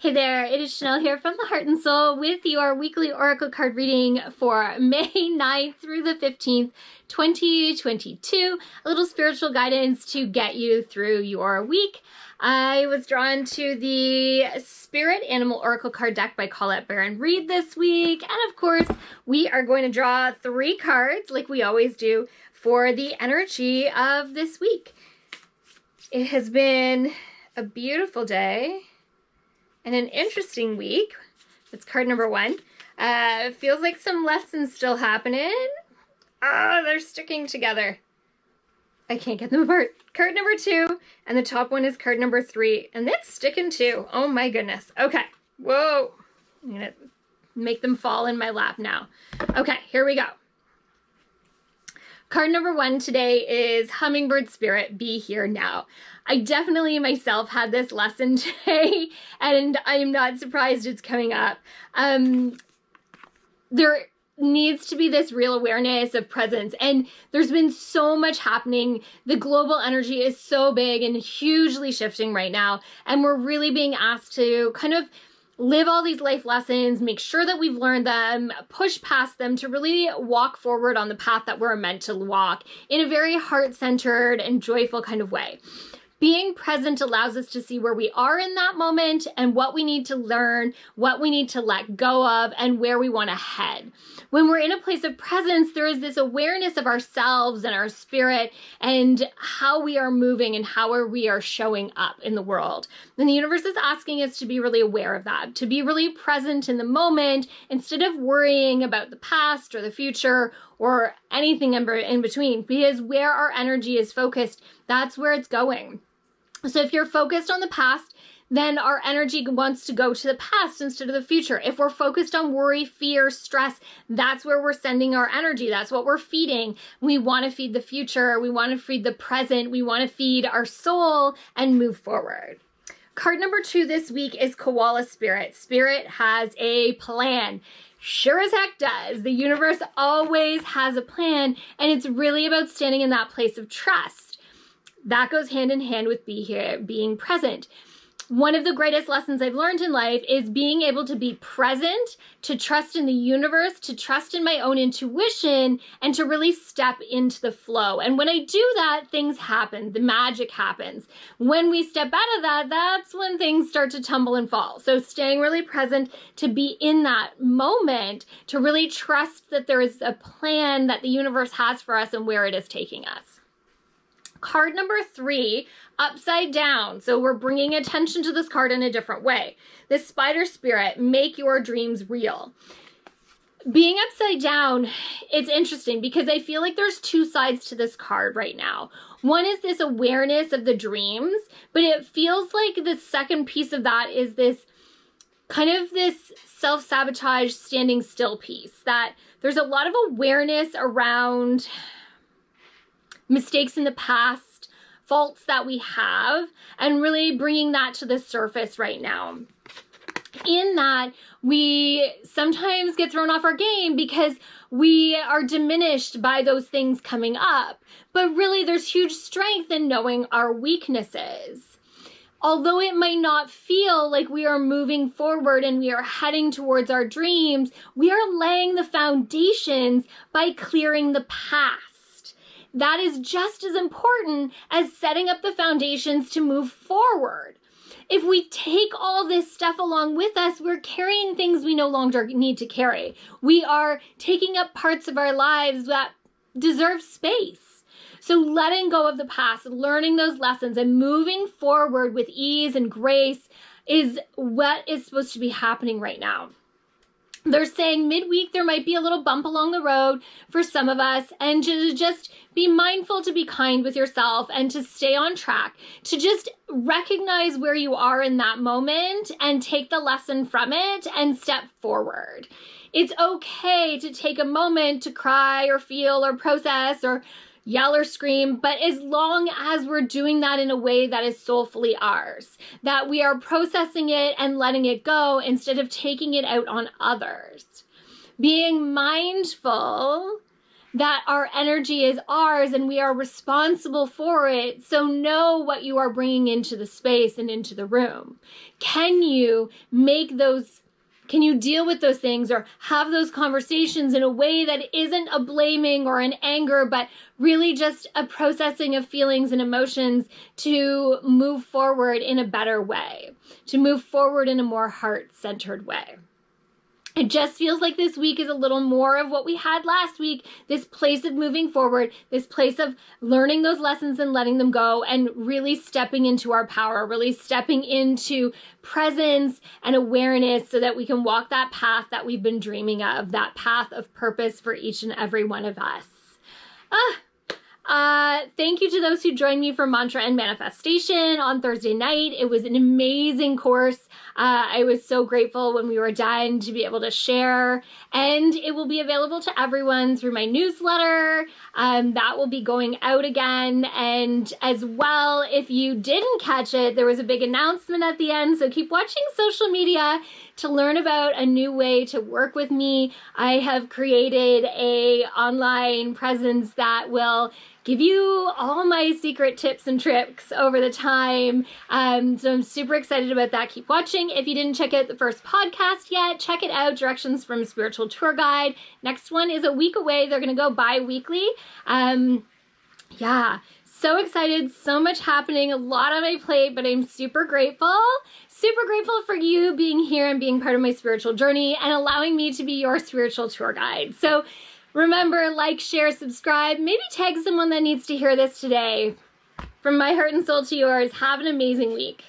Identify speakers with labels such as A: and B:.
A: Hey there, it is Chanel here from the Heart and Soul with your weekly Oracle card reading for May 9th through the 15th, 2022. A little spiritual guidance to get you through your week. I was drawn to the Spirit Animal Oracle card deck by Colette Baron-Reid this week. And of course, we are going to draw 3 cards like we always do for the energy of this week. It has been a beautiful day and an interesting week. That's card number 1. Feels like some lessons still happening. Oh, they're sticking together. I can't get them apart. Card number 2, and the top one is card number 3, and that's sticking too. Oh my goodness. Okay. Whoa. I'm gonna make them fall in my lap now. Okay, here we go. Card number 1 today is Hummingbird Spirit, Be Here Now. I definitely myself had this lesson today, and I am not surprised it's coming up. There needs to be this real awareness of presence, and there's been so much happening. The global energy is so big and hugely shifting right now, and we're really being asked to kind of live all these life lessons, make sure that we've learned them, push past them to really walk forward on the path that we're meant to walk in a very heart-centered and joyful kind of way. Being present allows us to see where we are in that moment and what we need to learn, what we need to let go of, and where we want to head. When we're in a place of presence, there is this awareness of ourselves and our spirit and how we are moving and how we are showing up in the world. And the universe is asking us to be really aware of that, to be really present in the moment instead of worrying about the past or the future or anything in between, because where our energy is focused, that's where it's going. So if you're focused on the past, then our energy wants to go to the past instead of the future. If we're focused on worry, fear, stress, that's where we're sending our energy. That's what we're feeding. We want to feed the future. We want to feed the present. We want to feed our soul and move forward. Card number 2 this week is Koala Spirit. Spirit has a plan. Sure as heck does. The universe always has a plan, and it's really about standing in that place of trust. That goes hand in hand with being present. One of the greatest lessons I've learned in life is being able to be present, to trust in the universe, to trust in my own intuition, and to really step into the flow. And when I do that, things happen. The magic happens. When we step out of that, that's when things start to tumble and fall. So staying really present, to be in that moment, to really trust that there is a plan that the universe has for us and where it is taking us. Card number 3, Upside Down. So we're bringing attention to this card in a different way. The Spider Spirit, Make Your Dreams Real. Being upside down, it's interesting because I feel like there's 2 sides to this card right now. One is this awareness of the dreams, but it feels like the second piece of that is this kind of this self-sabotage, standing still piece, that there's a lot of awareness around mistakes in the past, faults that we have, and really bringing that to the surface right now. In that, we sometimes get thrown off our game because we are diminished by those things coming up. But really, there's huge strength in knowing our weaknesses. Although it might not feel like we are moving forward and we are heading towards our dreams, we are laying the foundations by clearing the past. That is just as important as setting up the foundations to move forward. If we take all this stuff along with us, we're carrying things we no longer need to carry. We are taking up parts of our lives that deserve space. So letting go of the past, learning those lessons, and moving forward with ease and grace is what is supposed to be happening right now. They're saying midweek there might be a little bump along the road for some of us, and to just be mindful to be kind with yourself and to stay on track, to just recognize where you are in that moment and take the lesson from it and step forward. It's okay to take a moment to cry or feel or process or yell or scream, but as long as we're doing that in a way that is soulfully ours, that we are processing it and letting it go instead of taking it out on others. Being mindful that our energy is ours and we are responsible for it. So know what you are bringing into the space and into the room. Can you deal with those things or have those conversations in a way that isn't a blaming or an anger, but really just a processing of feelings and emotions to move forward in a better way, to move forward in a more heart-centered way? It just feels like this week is a little more of what we had last week, this place of moving forward, this place of learning those lessons and letting them go and really stepping into our power, really stepping into presence and awareness so that we can walk that path that we've been dreaming of, that path of purpose for each and every one of us. Thank you to those who joined me for Mantra and Manifestation on Thursday night. It was an amazing course. I was so grateful when we were done to be able to share, and it will be available to everyone through my newsletter. That will be going out again. And as well, if you didn't catch it, there was a big announcement at the end. So keep watching social media to learn about a new way to work with me. I have created a online presence that will give you all my secret tips and tricks over the time. So I'm super excited about that. Keep watching. If you didn't check out the first podcast yet, check it out, Directions from Spiritual Tour Guide. Next one is a week away. They're going to go bi-weekly. Yeah, so excited. So much happening. A lot on my plate, but I'm super grateful. Super grateful for you being here and being part of my spiritual journey and allowing me to be your spiritual tour guide. So remember, like, share, subscribe, maybe tag someone that needs to hear this today. From my heart and soul to yours, have an amazing week.